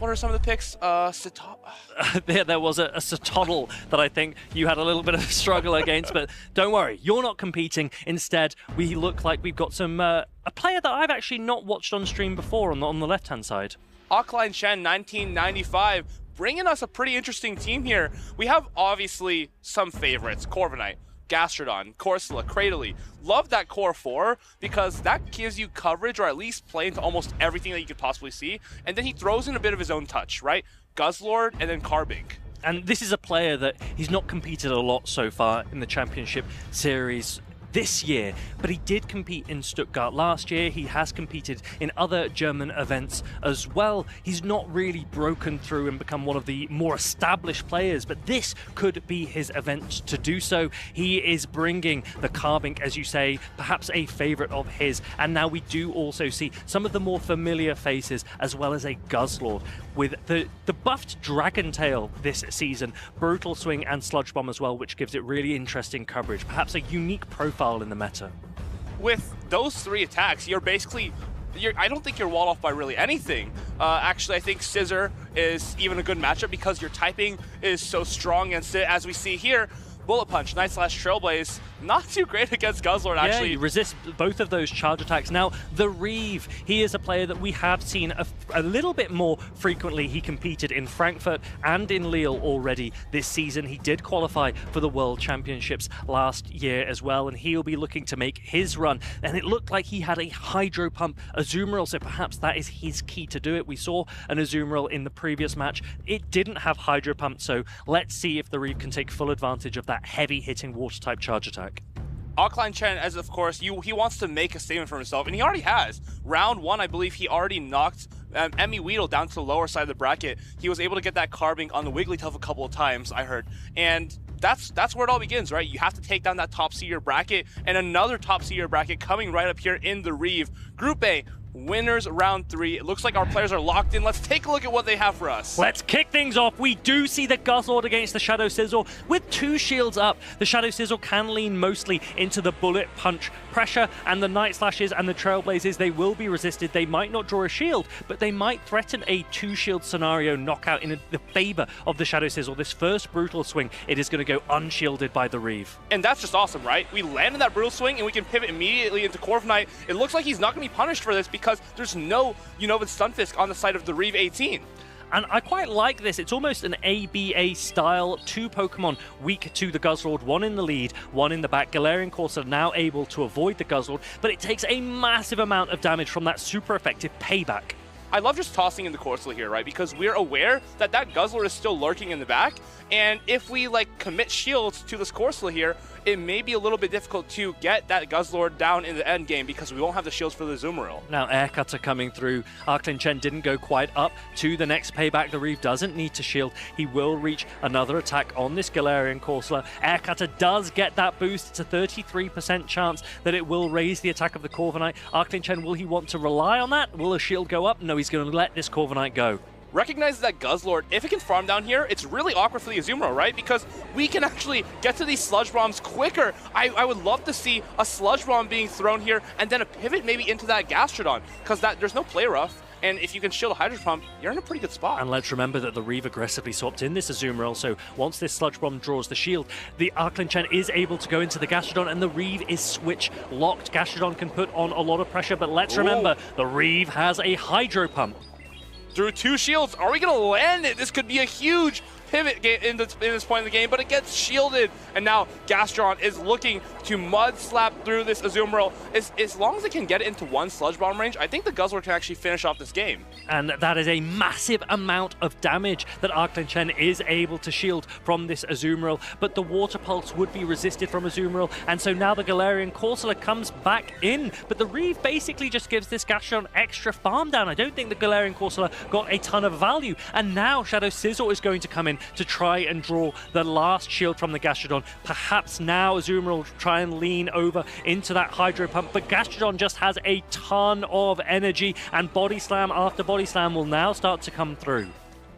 What are some of the picks? There was a Satoddle that I think you had a little bit of a struggle against, but don't worry, you're not competing. Instead, we look like we've got some a player that I've actually not watched on stream before on the left-hand side. AKLEINCHEN1995 bringing us a pretty interesting team here. We have obviously some favorites: Corviknight, Gastrodon, Corsola, Cradily. Love that core 4 because that gives you coverage, or at least play into almost everything that you could possibly see. And then he throws in a bit of his own touch, right? Guzzlord and then Carbink. And this is a player that he's not competed a lot so far in the Championship Series this year, but he did compete in Stuttgart last year. He has competed in other German events as well. He's not really broken through and become one of the more established players, but this could be his event to do so. He is bringing the Carbink, as you say, perhaps a favorite of his, and now we do also see some of the more familiar faces, as well as a Guzzlord with the buffed Dragon Tail this season, Brutal Swing and Sludge Bomb as well, which gives it really interesting coverage, perhaps a unique profile in the meta. With those 3 attacks, you're basically, I don't think you're walled off by really anything. Actually, I think Scissor is even a good matchup because your typing is so strong, and as we see here, Bullet Punch, Night Slash, Trailblaze, not too great against Guzzlord, actually. Yeah, you resist both of those charge attacks. Now, THERIEV, he is a player that we have seen a little bit more frequently. He competed in Frankfurt and in Lille already this season. He did qualify for the World Championships last year as well, and he'll be looking to make his run. And it looked like he had a Hydro Pump Azumarill, so perhaps that is his key to do it. We saw an Azumarill in the previous match. It didn't have Hydro Pump, so let's see if THERIEV can take full advantage of that heavy-hitting Water-type charge attack. AKLEINCHEN, as of course, he wants to make a statement for himself, and he already has. Round 1, I believe he already knocked Emmy Weedle down to the lower side of the bracket. He was able to get that Carbink on the Wigglytuff a couple of times, I heard. And that's where it all begins, right? You have to take down that top seeder bracket, and another top seeder bracket coming right up here in the Reeve. Group A, winners round 3. It looks like our players are locked in. Let's take a look at what they have for us. Let's kick things off. We do see the Guzzlord against the Shadow Sizzle. With 2 shields up, the Shadow Sizzle can lean mostly into the Bullet Punch pressure, and the Night Slashes and the Trailblazers, they will be resisted. They might not draw a shield, but they might threaten a 2-shield scenario knockout in the favor of the Shadow Sizzle. This first Brutal Swing, it is going to go unshielded by THERIEV. And that's just awesome, right? We landed that Brutal Swing, and we can pivot immediately into Corviknight. It looks like he's not going to be punished for this because there's no Unova Stunfisk on the side of THERIEV18. And I quite like this. It's almost an ABA style. 2 Pokemon weak to the Guzzlord, 1 in the lead, 1 in the back. Galarian Corsair now able to avoid the Guzzlord, but it takes a massive amount of damage from that super effective payback. I love just tossing in the Corsola here, right? Because we're aware that that Guzzlord is still lurking in the back, and if we commit shields to this Corsola here, it may be a little bit difficult to get that Guzzlord down in the end game because we won't have the shields for the Azumarill. Now Air Cutter coming through. AKLEINCHEN didn't go quite up to the next payback. THERIEV doesn't need to shield. He will reach another attack on this Galarian Corsola. Air Cutter does get that boost. It's a 33% chance that it will raise the attack of the Corviknight. AKLEINCHEN, will he want to rely on that? Will a shield go up? No, he's going to let this Corviknight go. Recognizes that Guzzlord, if it can farm down here, it's really awkward for the Azumarill, right? Because we can actually get to these Sludge Bombs quicker. I would love to see a Sludge Bomb being thrown here and then a pivot maybe into that Gastrodon, because there's no play rough. And if you can shield a Hydro Pump, you're in a pretty good spot. And let's remember that the Reeve aggressively swapped in this Azumarill, so once this Sludge Bomb draws the shield, the AKLEINCHEN is able to go into the Gastrodon, and the Reeve is switch locked. Gastrodon can put on a lot of pressure, but let's remember, the Reeve has a Hydro Pump. Through 2 shields, are we going to land it? This could be a huge pivot in this point in the game, but it gets shielded, and now Gastrodon is looking to mud slap through this Azumarill. As long as it can get it into 1 Sludge Bomb range, I think the Guzzlord can actually finish off this game. And that is a massive amount of damage that AKLEINCHEN is able to shield from this Azumarill, but the Water Pulse would be resisted from Azumarill, and so now the Galarian Corsola comes back in, but the Reeve basically just gives this Gastrodon extra farm down. I don't think the Galarian Corsola got a ton of value, and now Shadow Sizzle is going to come in to try and draw the last shield from the Gastrodon. Perhaps now Azumarill will try and lean over into that Hydro Pump, but Gastrodon just has a ton of energy, and Body Slam after Body Slam will now start to come through.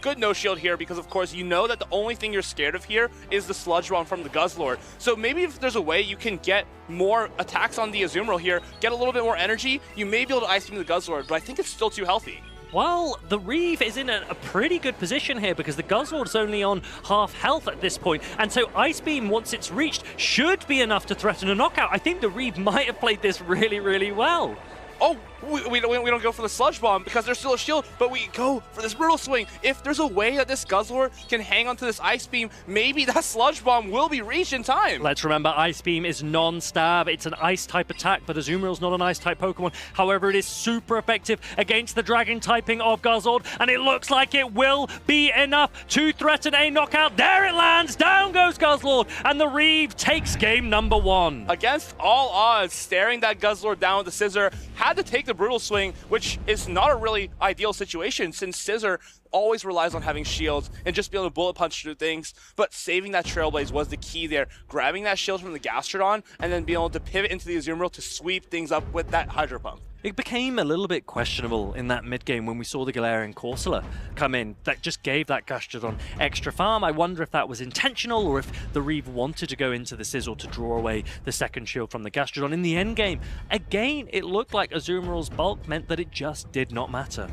Good no shield here because, of course, you know that the only thing you're scared of here is the Sludge Bomb from the Guzzlord. So maybe if there's a way you can get more attacks on the Azumarill here, get a little bit more energy, you may be able to Ice Beam the Guzzlord, but I think it's still too healthy. Well, the Reeve is in a pretty good position here because the Guzzlord's only on half health at this point, and so Ice Beam, once it's reached, should be enough to threaten a knockout. I think the Reeve might have played this really, really well. Oh, we don't go for the Sludge Bomb because there's still a shield, but we go for this Brutal Swing. If there's a way that this Guzzlord can hang onto this Ice Beam, maybe that Sludge Bomb will be reached in time. Let's remember, Ice Beam is non-stab. It's an Ice-type attack, but Azumarill's not an Ice-type Pokemon. However, it is super effective against the Dragon typing of Guzzlord, and it looks like it will be enough to threaten a knockout. There it lands! Down goes Guzzlord, and the Reeve takes game number 1. Against all odds, staring that Guzzlord down with the Scissor, had to take the Brutal Swing, which is not a really ideal situation since Scissor always relies on having shields and just being able to bullet punch through things, but saving that Trailblaze was the key there. Grabbing that shield from the Gastrodon and then being able to pivot into the Azumarill to sweep things up with that Hydro Pump. It became a little bit questionable in that mid-game when we saw the Galarian Corsola come in. That just gave that Gastrodon extra farm. I wonder if that was intentional or if the Reeve wanted to go into the Sizzle to draw away the second shield from the Gastrodon. In the endgame, again, it looked like Azumarill's bulk meant that it just did not matter.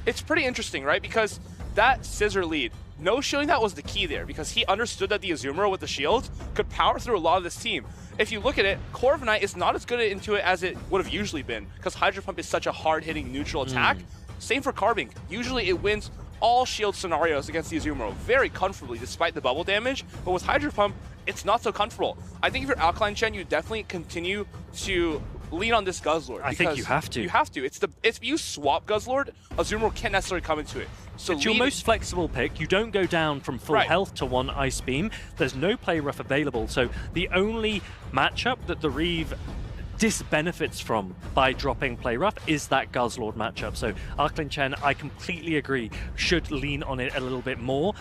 It's pretty interesting, right? Because that Scissor lead, no shielding that was the key there because he understood that the Azumarill with the shield could power through a lot of this team. If you look at it, Corviknight is not as good into it as it would have usually been because Hydro Pump is such a hard-hitting neutral attack. Same for Carbink. Usually it wins all shield scenarios against the Azumarill very comfortably despite the bubble damage, but with Hydro Pump, it's not so comfortable. I think if you're Alkaline Chen, you definitely continue to lean on this Guzzlord. I think you have to. You have to. If you swap Guzzlord, Azumarill can't necessarily come into it. So it's your most flexible pick. You don't go down from full health to one Ice Beam. There's no play rough available. So the only matchup that the Reeve disbenefits from by dropping play rough is that Guzzlord matchup. So Arklin Chen, I completely agree, should lean on it a little bit more.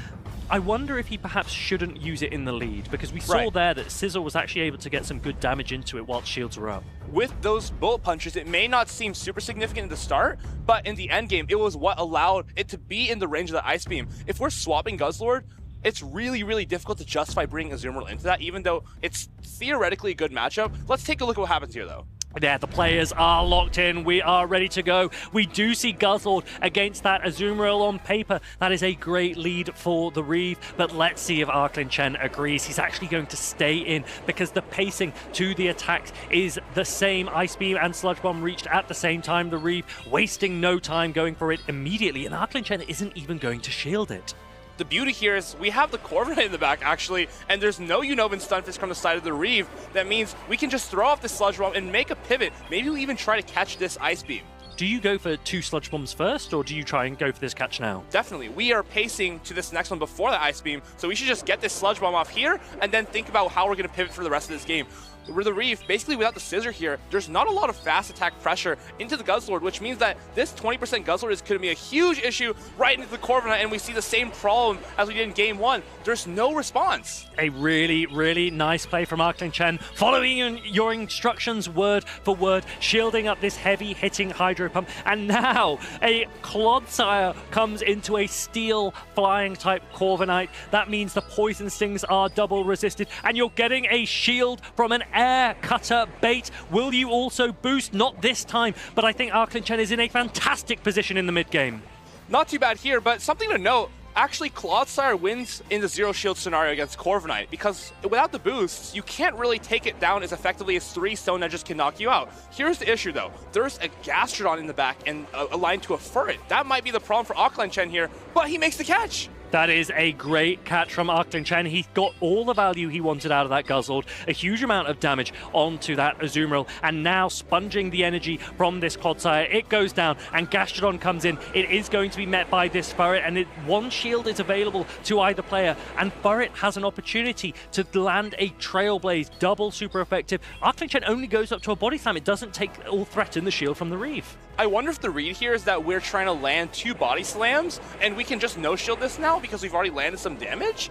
I wonder if he perhaps shouldn't use it in the lead because we saw there that Sizzle was actually able to get some good damage into it while shields were up. With those bullet punches, it may not seem super significant at the start, but in the end game, it was what allowed it to be in the range of the Ice Beam. If we're swapping Guzzlord, it's really, really difficult to justify bringing Azumarill into that, even though it's theoretically a good matchup. Let's take a look at what happens here, though. Yeah, the players are locked in. We are ready to go. We do see Guzzlord against that Azumarill on paper. That is a great lead for the Reeve, but let's see if Arklin Chen agrees. He's actually going to stay in because the pacing to the attacks is the same. Ice Beam and Sludge Bomb reached at the same time. The Reeve wasting no time going for it immediately, and Arklin Chen isn't even going to shield it. The beauty here is we have the Corviknight in the back, actually, and there's no Unova Stunfisk from the side of the Reeve. That means we can just throw off the Sludge Bomb and make a pivot. Maybe we'll even try to catch this Ice Beam. Do you go for 2 Sludge Bombs first, or do you try and go for this catch now? Definitely. We are pacing to this next one before the Ice Beam, so we should just get this Sludge Bomb off here and then think about how we're going to pivot for the rest of this game. With the Reeve, basically without the Scissor here, there's not a lot of fast attack pressure into the Guzzlord, which means that this 20% Guzzlord is going to be a huge issue right into the Corviknight, and we see the same problem as we did in Game 1. There's no response. A really, really nice play from Arklin Chen, following your instructions word for word, shielding up this heavy-hitting Hydro Pump, and now a Clodsire comes into a Steel Flying-type Corviknight. That means the Poison Stings are double resisted, and you're getting a shield from an Air Cutter bait. Will you also boost? Not this time, but I think Arklin Chen is in a fantastic position in the mid-game. Not too bad here, but something to note, actually Clodsire wins in the zero shield scenario against Corviknight because without the boosts, you can't really take it down as effectively as 3 Stone Edges can knock you out. Here's the issue though, there's a Gastrodon in the back and aligned to a Furret. That might be the problem for Arklin Chen here, but he makes the catch. That is a great catch from Arklin Chen. He got all the value he wanted out of that Guzzlord, a huge amount of damage onto that Azumarill, and now sponging the energy from this Clodsire. It goes down, and Gastrodon comes in. It is going to be met by this Furret, and one shield is available to either player, and Furret has an opportunity to land a Trailblaze, double super effective. Arklin Chen only goes up to a Body Slam. It doesn't take or threaten the shield from the Reeve. I wonder if the read here is that we're trying to land 2 Body Slams, and we can just no-shield this now because we've already landed some damage.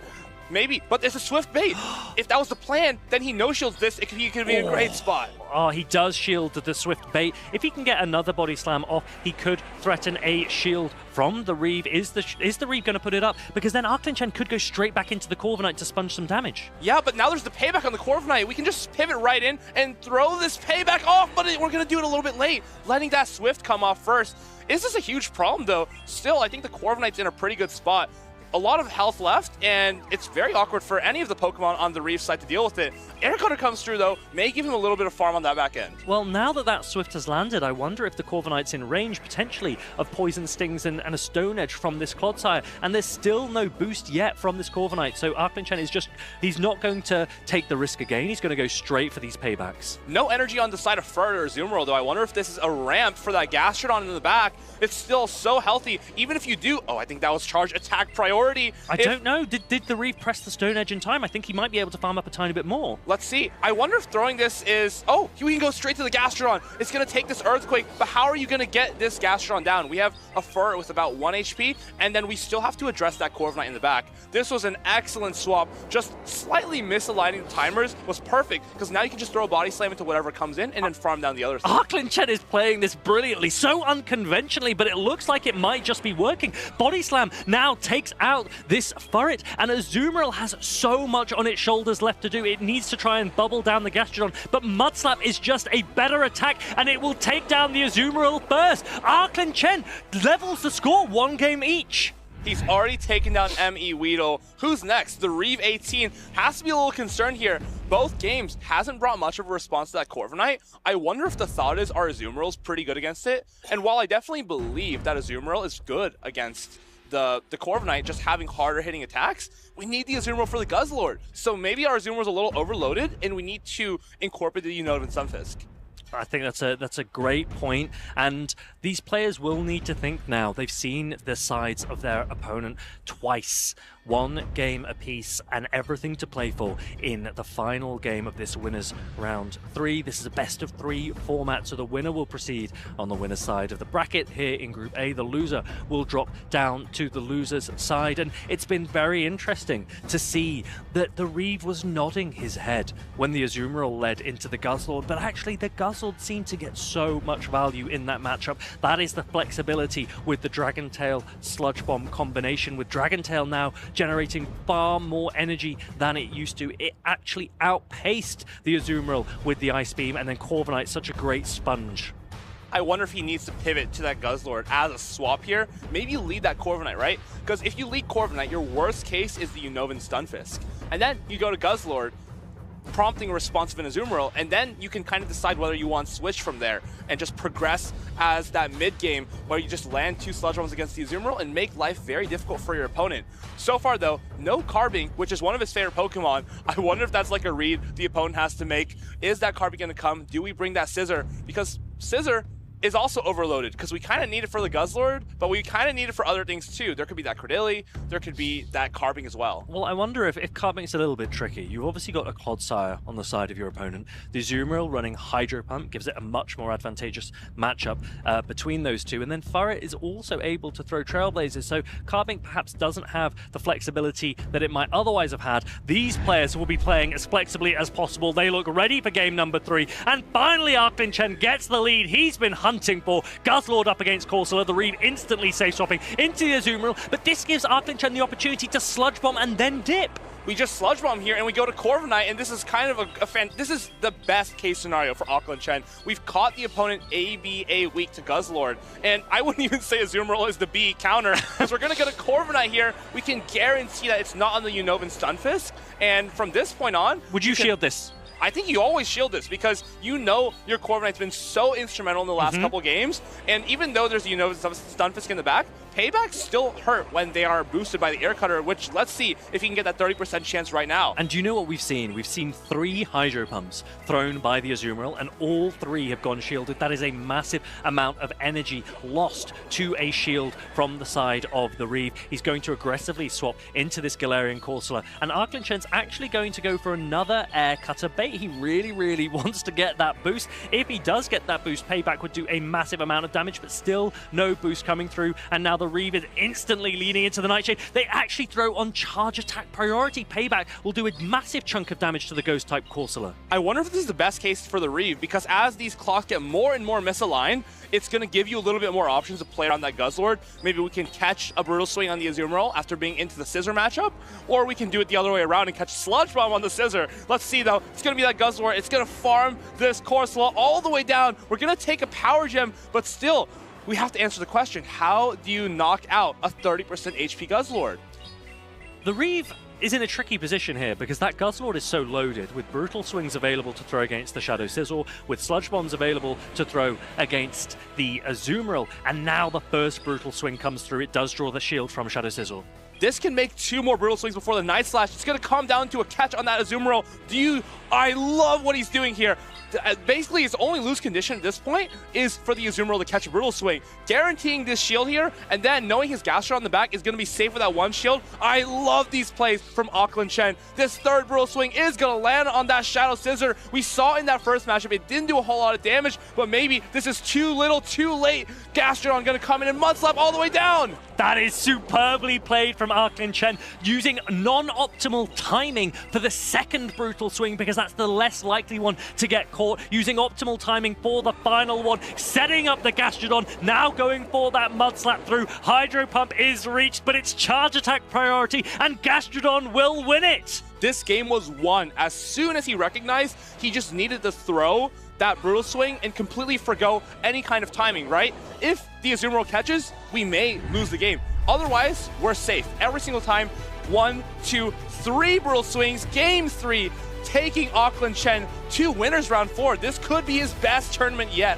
Maybe, but there's a swift bait. If that was the plan, then he no-shields this. He could be a great spot. Oh, he does shield the swift bait. If he can get another body slam off, he could threaten a shield from the Reeve. Is the Reeve going to put it up? Because then AKLEINCHEN could go straight back into the Corviknight to sponge some damage. Yeah, but now there's the payback on the Corviknight. We can just pivot right in and throw this payback off, but we're going to do it a little bit late, letting that swift come off first. This is a huge problem, though. Still, I think the Corviknight's in a pretty good spot. A lot of health left, and it's very awkward for any of the Pokemon on the Reeve side to deal with it. Air Cutter comes through, though, may give him a little bit of farm on that back end. Well, now that Swift has landed, I wonder if the Corviknight's in range, potentially, of Poison Stings and a Stone Edge from this Clodsire, and there's still no boost yet from this Corviknight, so AKLEINCHEN is just, he's not going to take the risk again, he's going to go straight for these paybacks. No energy on the side of Furret or Azumarill, though. I wonder if this is a ramp for that Gastrodon in the back. It's still so healthy, even if you do... Oh, I think that was charge attack priority. I don't know. Did the Reeve press the Stone Edge in time? I think he might be able to farm up a tiny bit more. Let's see. I wonder if throwing this is... Oh, we can go straight to the Gastrodon. It's going to take this Earthquake, but how are you going to get this Gastrodon down? We have a Furret with about 1 HP, and then we still have to address that Corviknight in the back. This was an excellent swap. Just slightly misaligning the timers was perfect, because now you can just throw a Body Slam into whatever comes in and then farm down the other side. AKLEINCHEN is playing this brilliantly, so unconventionally, but it looks like it might just be working. Body Slam now takes out this Furret, and Azumarill has so much on its shoulders left to do. It needs to try and bubble down the Gastrodon, but Mud Slap is just a better attack, and it will take down the Azumarill first. AKLEINCHEN levels the score 1 game each. He's already taken down ME Weedle. Who's next? THERIEV18 has to be a little concerned here. Both games hasn't brought much of a response to that Corviknight. I wonder if the thought is our Azumarill's pretty good against it. And while I definitely believe that Azumarill is good against the Corviknight, just having harder hitting attacks, we need the Azumarill for the Guzzlord. So maybe our Azumarill's a little overloaded and we need to incorporate the Unova and Stunfisk. I think that's a great point, and these players will need to think now. They've seen the sides of their opponent twice, 1 game apiece, and everything to play for in the final game of this winners round 3. This is a best of 3 format, so the winner will proceed on the winner's side of the bracket here in Group A. The loser will drop down to the loser's side, and it's been very interesting to see that the Reeve was nodding his head when the Azumarill led into the Guzzlord, but actually the Guzzlord seemed to get so much value in that matchup. That is the flexibility with the Dragon Tail Sludge Bomb combination, with Dragon Tail now generating far more energy than it used to. It actually outpaced the Azumarill with the Ice Beam, and then Corviknight, such a great sponge. I wonder if he needs to pivot to that Guzzlord as a swap here. Maybe lead that Corviknight, right? Because if you lead Corviknight, your worst case is the Unova and Stunfisk. And then you go to Guzzlord, prompting a response of an Azumarill, and then you can kind of decide whether you want to switch from there and just progress as that mid game where you just land 2 Sludge Bombs against the Azumarill and make life very difficult for your opponent. So far though, no Carbink, which is one of his favorite Pokemon. I wonder if that's like a read the opponent has to make. Is that Carbink going to come? Do we bring that Scissor? Because Scissor is also overloaded, because we kind of need it for the Guzzlord, but we kind of need it for other things too. There could be that Cradily, there could be that Carbink as well. Well, I wonder if Carbink's a little bit tricky. You've obviously got a Clodsire on the side of your opponent. The Azumarill running Hydro Pump gives it a much more advantageous matchup between those two, and then Furret is also able to throw Trailblazers, so Carbink perhaps doesn't have the flexibility that it might otherwise have had. These players will be playing as flexibly as possible. They look ready for game number 3, and finally AKLEINCHEN gets the lead. He's been hunting for Guzzlord up against Corsola. The Reeve instantly safe swapping into the Azumarill, but this gives AKLEINCHEN the opportunity to Sludge Bomb and then dip. We just Sludge Bomb here and we go to Corviknight, and this is kind of this is the best case scenario for AKLEINCHEN. We've caught the opponent ABA weak to Guzzlord, and I wouldn't even say Azumarill is the B counter, because we're going to get a Corviknight here. We can guarantee that it's not on the Unova and Stunfisk, and from this point on... Would you shield this? I think you always shield this, because you know your Corviknight's been so instrumental in the last couple games, and even though there's the Unova and Stunfisk in the back, paybacks still hurt when they are boosted by the Air Cutter, which let's see if he can get that 30% chance right now. And do you know what we've seen? We've seen 3 Hydro Pumps thrown by the Azumarill, and all 3 have gone shielded. That is a massive amount of energy lost to a shield from the side of the Reeve. He's going to aggressively swap into this Galarian Corsola, and AKLEINCHEN's actually going to go for another Air Cutter bait. He really wants to get that boost. If he does get that boost, payback would do a massive amount of damage, but still no boost coming through, and now the the Reeve is instantly leaning into the Nightshade. They actually throw on charge attack priority. Payback will do a massive chunk of damage to the Ghost type Corsola. I wonder if this is the best case for the Reeve, because as these clocks get more and more misaligned, it's going to give you a little bit more options to play around that Guzzlord. Maybe we can catch a Brutal Swing on the Azumarill after being into the Scissor matchup, or we can do it the other way around and catch Sludge Bomb on the Scissor. Let's see though, it's going to be that Guzzlord, it's going to farm this Corsola all the way down. We're going to take a Power Gem, but still, we have to answer the question, how do you knock out a 30% HP Guzzlord? The Reeve is in a tricky position here because that Guzzlord is so loaded with Brutal Swings available to throw against the Shadow Sizzle, with Sludge Bombs available to throw against the Azumarill, and now the first Brutal Swing comes through. It does draw the shield from Shadow Sizzle. This can make 2 more Brutal Swings before the Night Slash. It's going to come down to a catch on that Azumarill. I love what he's doing here. Basically, his only lose condition at this point is for the Azumarill to catch a Brutal Swing. Guaranteeing this shield here, and then knowing his gas shot on the back is going to be safe with that 1 shield. I love these plays from AKLEINCHEN. This 3rd Brutal Swing is going to land on that Shadow Scissor. We saw in that first matchup, it didn't do a whole lot of damage, but maybe this is too little, too late. Gastrodon going to come in and Mud Slap all the way down. That is superbly played from AKLEINCHEN, using non-optimal timing for the 2nd Brutal Swing, because that's the less likely one to get caught, using optimal timing for the final one, setting up the Gastrodon, now going for that Mud Slap through. Hydro Pump is reached, but it's charge attack priority, and Gastrodon will win it! This game was won as soon as he recognized he just needed to throw that Brutal Swing and completely forgo any kind of timing, right? If the Azumarill catches, we may lose the game. Otherwise, we're safe. Every single time, 1, 2, 3 Brutal Swings, game 3, taking AKLEINCHEN to winners round 4. This could be his best tournament yet.